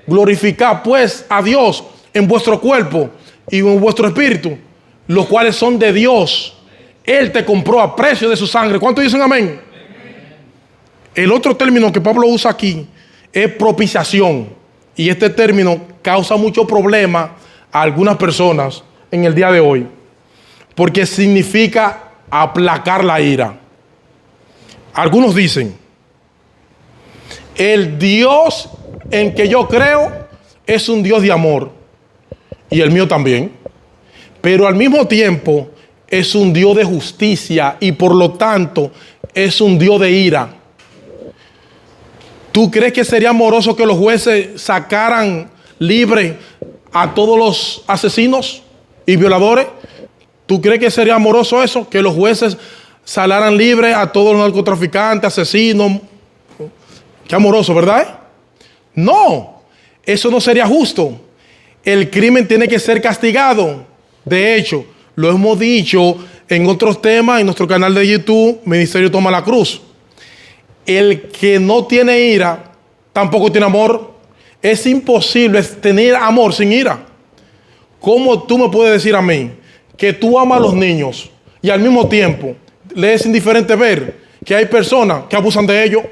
Glorificad pues a Dios en vuestro cuerpo y en vuestro espíritu, los cuales son de Dios. Él te compró a precio de su sangre. ¿Cuántos dicen amén? El otro término que Pablo usa aquí es propiciación. Y este término causa mucho problema a algunas personas en el día de hoy, porque significa aplacar la ira. Algunos dicen, el Dios en que yo creo es un Dios de amor, y el mío también, pero al mismo tiempo es un Dios de justicia y por lo tanto es un Dios de ira. ¿Tú crees que sería amoroso que los jueces sacaran libre a todos los asesinos y violadores? ¿Tú crees que sería amoroso eso? Que los jueces salaran libre a todos los narcotraficantes, asesinos. Qué amoroso, ¿verdad? No, eso no sería justo. El crimen tiene que ser castigado. De hecho, lo hemos dicho en otros temas en nuestro canal de YouTube, Ministerio Toma la Cruz. El que no tiene ira, tampoco tiene amor. Es imposible tener amor sin ira. ¿Cómo tú me puedes decir a mí que tú amas a los niños y al mismo tiempo le es indiferente ver que hay personas que abusan de ellos?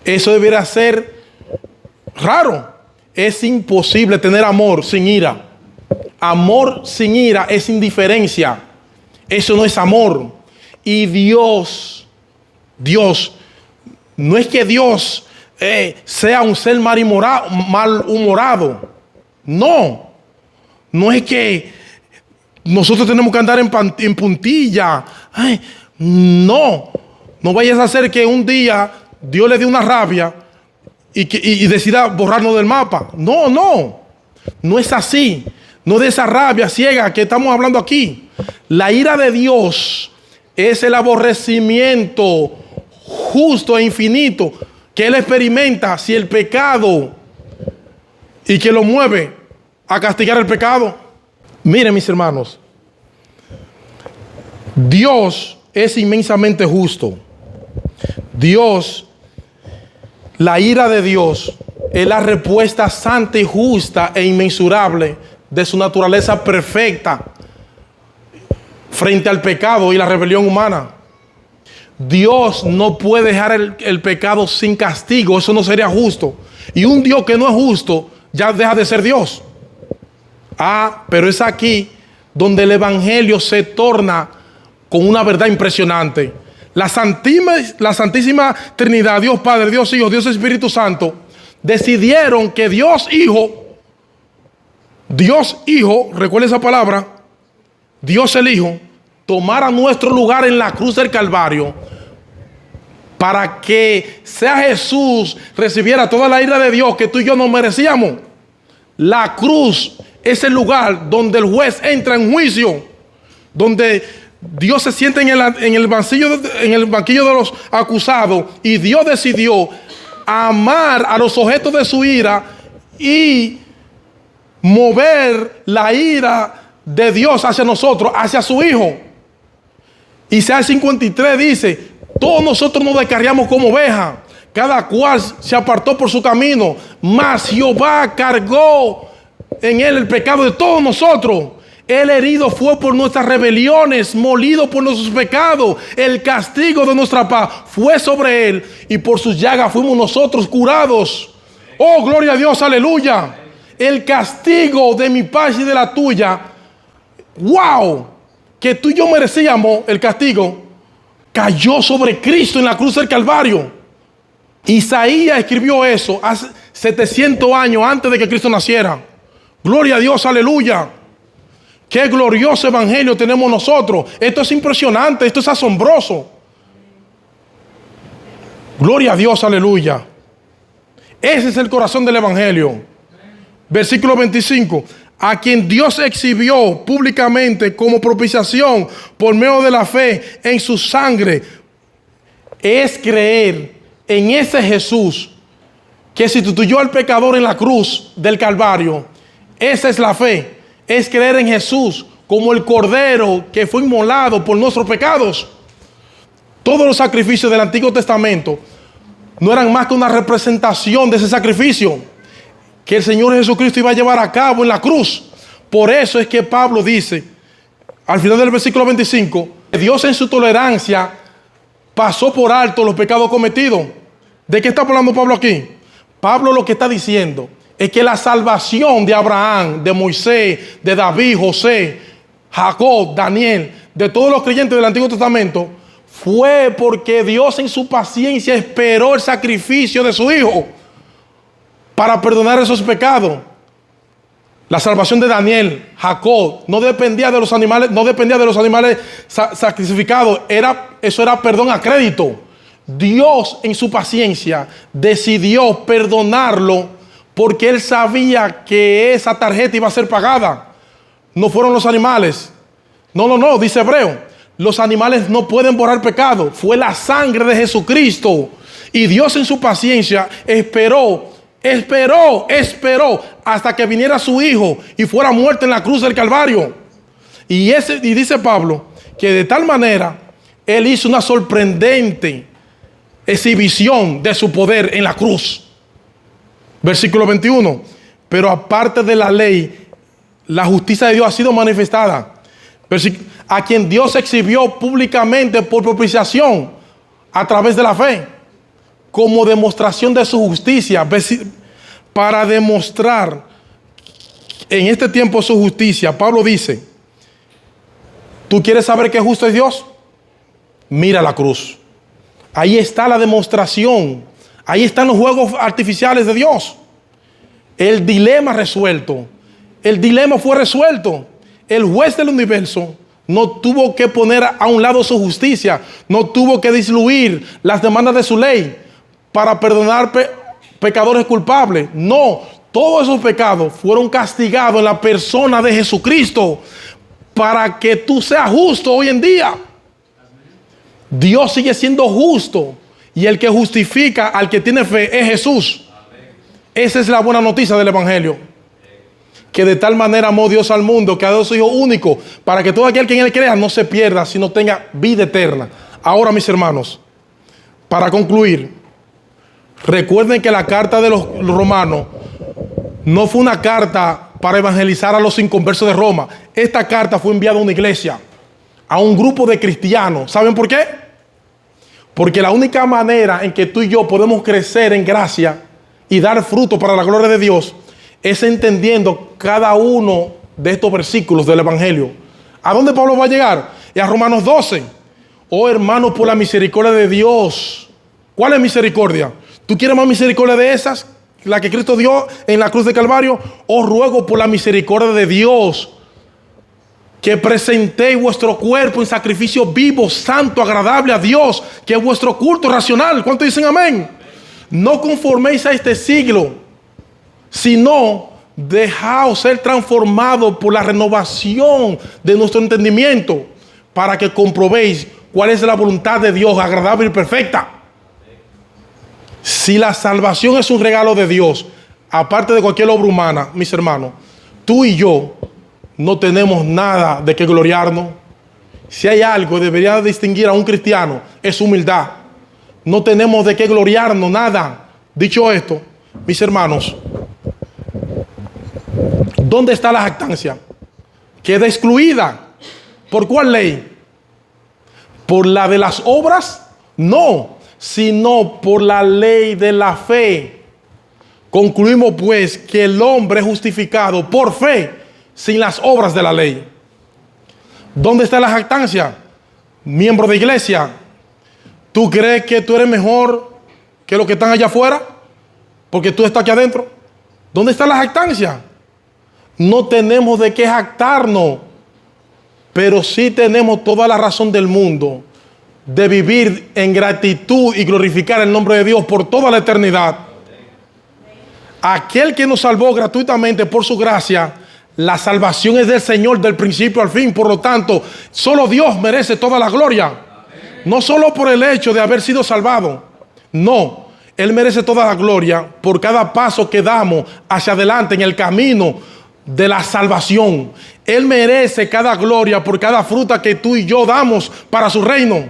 Eso debería ser raro. Es imposible tener amor sin ira. Amor sin ira es indiferencia. Eso no es amor. Y Dios, no es que Dios sea un ser malhumorado. No es que nosotros tenemos que andar en puntilla. Ay, no vayas a hacer que un día Dios le dé una rabia y decida borrarnos del mapa. No es así. No de esa rabia ciega que estamos hablando aquí. La ira de Dios es el aborrecimiento justo e infinito que Él experimenta si el pecado y que lo mueve a castigar el pecado. Miren, mis hermanos, Dios es inmensamente justo. La ira de Dios es la respuesta santa y justa e inmensurable de su naturaleza perfecta frente al pecado y la rebelión humana. Dios no puede dejar el pecado sin castigo. Eso no sería justo. Y un Dios que no es justo ya deja de ser Dios. Pero es aquí donde el Evangelio se torna con una verdad impresionante. La Santísima Trinidad, Dios Padre, Dios Hijo, Dios Espíritu Santo, decidieron que Dios Hijo, recuerda esa palabra, Dios el Hijo, tomara nuestro lugar en la cruz del Calvario para que sea Jesús recibiera toda la ira de Dios que tú y yo no merecíamos. La cruz es el lugar donde el juez entra en juicio, donde Dios se sienta en el banquillo de los acusados, y Dios decidió amar a los objetos de su ira y mover la ira de Dios hacia nosotros, hacia su Hijo. Isaías 53 dice: todos nosotros nos descarriamos como ovejas, cada cual se apartó por su camino, mas Jehová cargó en él el pecado de todos nosotros. El herido fue por nuestras rebeliones, molido por nuestros pecados. El castigo de nuestra paz fue sobre él, y por sus llagas fuimos nosotros curados. Oh, gloria a Dios, aleluya. El castigo de mi paz y de la tuya, wow, que tú y yo merecíamos el castigo, cayó sobre Cristo en la cruz del Calvario. Isaías escribió eso hace 700 años antes de que Cristo naciera. Gloria a Dios, aleluya. Qué glorioso evangelio tenemos nosotros. Esto es impresionante, esto es asombroso. Gloria a Dios, aleluya. Ese es el corazón del evangelio. Versículo 25. A quien Dios exhibió públicamente como propiciación por medio de la fe en su sangre. Es creer en ese Jesús que sustituyó al pecador en la cruz del Calvario. Esa es la fe. Es creer en Jesús como el Cordero que fue inmolado por nuestros pecados. Todos los sacrificios del Antiguo Testamento no eran más que una representación de ese sacrificio que el Señor Jesucristo iba a llevar a cabo en la cruz. Por eso es que Pablo dice, al final del versículo 25, que Dios en su tolerancia pasó por alto los pecados cometidos. ¿De qué está hablando Pablo aquí? Pablo lo que está diciendo es que la salvación de Abraham, de Moisés, de David, José, Jacob, Daniel, de todos los creyentes del Antiguo Testamento, fue porque Dios en su paciencia esperó el sacrificio de su Hijo para perdonar esos pecados. La salvación de Daniel, Jacob, no dependía de los animales, sacrificados. Eso era perdón a crédito. Dios en su paciencia decidió perdonarlo porque Él sabía que esa tarjeta iba a ser pagada. No fueron los animales. No, dice Hebreo. Los animales no pueden borrar pecado. Fue la sangre de Jesucristo. Y Dios en su paciencia esperó hasta que viniera su Hijo y fuera muerto en la cruz del Calvario. Y dice Pablo que de tal manera Él hizo una sorprendente exhibición de su poder en la cruz. Versículo 21. Pero aparte de la ley, la justicia de Dios ha sido manifestada, a quien Dios exhibió públicamente por propiciación a través de la fe, como demostración de su justicia, para demostrar En este tiempo su justicia, Pablo dice, ¿tú quieres saber qué justo es Dios? Mira la cruz. Ahí está la demostración. Ahí están los juegos artificiales de Dios. El dilema resuelto. El dilema fue resuelto. El juez del universo no tuvo que poner a un lado su justicia. No tuvo que diluir las demandas de su ley para perdonar pecadores culpables. No, todos esos pecados fueron castigados en la persona de Jesucristo para que tú seas justo hoy en día. Dios sigue siendo justo y el que justifica al que tiene fe es Jesús. Esa es la buena noticia del Evangelio. Que de tal manera amó Dios al mundo que ha dado su Hijo único para que todo aquel que en él crea no se pierda, sino tenga vida eterna. Ahora, mis hermanos, para concluir, recuerden que la carta de los romanos no fue una carta para evangelizar a los inconversos de Roma. Esta carta fue enviada a una iglesia, a un grupo de cristianos. ¿Saben por qué? Porque la única manera en que tú y yo podemos crecer en gracia y dar fruto para la gloria de Dios es entendiendo cada uno de estos versículos del Evangelio. ¿A dónde Pablo va a llegar? Y a Romanos 12. Oh hermanos, por la misericordia de Dios. ¿Cuál es misericordia? ¿Tú quieres más misericordia de esas? La que Cristo dio en la cruz de Calvario. Os ruego por la misericordia de Dios que presentéis vuestro cuerpo en sacrificio vivo, santo, agradable a Dios, que es vuestro culto racional. ¿Cuántos dicen amén? No conforméis a este siglo, sino dejaos ser transformado por la renovación de nuestro entendimiento, para que comprobéis cuál es la voluntad de Dios, agradable y perfecta. Si la salvación es un regalo de Dios, aparte de cualquier obra humana, mis hermanos, tú y yo no tenemos nada de qué gloriarnos. Si hay algo que debería distinguir a un cristiano, es humildad. No tenemos de qué gloriarnos, nada. Dicho esto, mis hermanos, ¿dónde está la jactancia? Queda excluida. ¿Por cuál ley? ¿Por la de las obras? No, sino por la ley de la fe. Concluimos pues que el hombre es justificado por fe, sin las obras de la ley. ¿Dónde está la jactancia? Miembro de iglesia, ¿tú crees que tú eres mejor que los que están allá afuera porque tú estás aquí adentro? ¿Dónde está la jactancia? No tenemos de qué jactarnos, pero sí tenemos toda la razón del mundo de vivir en gratitud y glorificar el nombre de Dios por toda la eternidad. Aquel que nos salvó gratuitamente por su gracia, la salvación es del Señor del principio al fin. Por lo tanto, solo Dios merece toda la gloria. No solo por el hecho de haber sido salvado. No, Él merece toda la gloria por cada paso que damos hacia adelante en el camino de la salvación. Él merece cada gloria por cada fruta que tú y yo damos para su reino.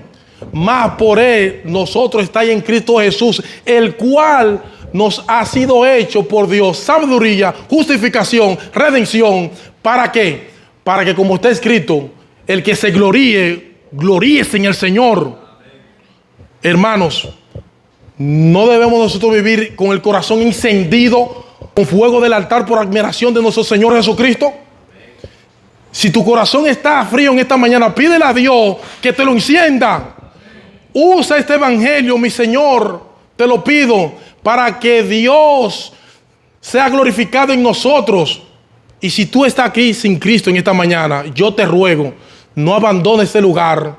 Más por Él nosotros estáis en Cristo Jesús, el cual nos ha sido hecho por Dios sabiduría, justificación, redención. ¿Para qué? Para que, como está escrito, el que se gloríe, gloríese en el Señor. Hermanos, no debemos nosotros vivir con el corazón encendido con fuego del altar por admiración de nuestro Señor Jesucristo. Si tu corazón está frío en esta mañana, pídele a Dios que te lo encienda. Usa este evangelio, mi Señor, te lo pido, para que Dios sea glorificado en nosotros. Y si tú estás aquí sin Cristo en esta mañana, yo te ruego, no abandones este lugar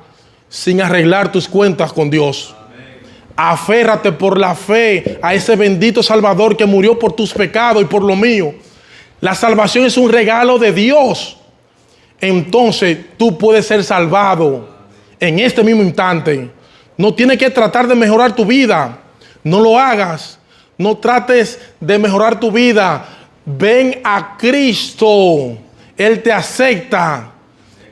sin arreglar tus cuentas con Dios. Aférrate por la fe a ese bendito Salvador que murió por tus pecados y por lo mío. La salvación es un regalo de Dios. Entonces tú puedes ser salvado en este mismo instante. No tienes que tratar de mejorar tu vida. No lo hagas. No trates de mejorar tu vida. Ven a Cristo. Él te acepta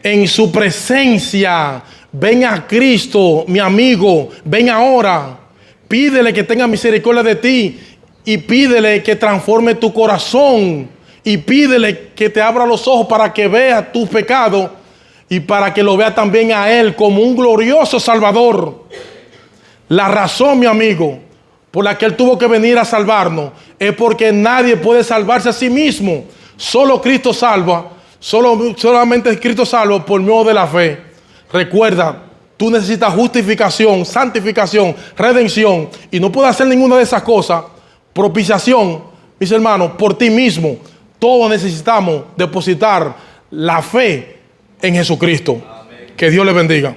en su presencia. Ven a Cristo, mi amigo. Ven ahora. Pídele que tenga misericordia de ti. Y pídele que transforme tu corazón. Y pídele que te abra los ojos para que vea tu pecado. Y para que lo vea también a Él como un glorioso Salvador. La razón, mi amigo, por la que Él tuvo que venir a salvarnos es porque nadie puede salvarse a sí mismo. Solo Cristo salva, solamente Cristo salva por medio de la fe. Recuerda, tú necesitas justificación, santificación, redención, y no puedes hacer ninguna de esas cosas. Propiciación, mis hermanos, por ti mismo. Todos necesitamos depositar la fe en Jesucristo. Amén. Que Dios le bendiga.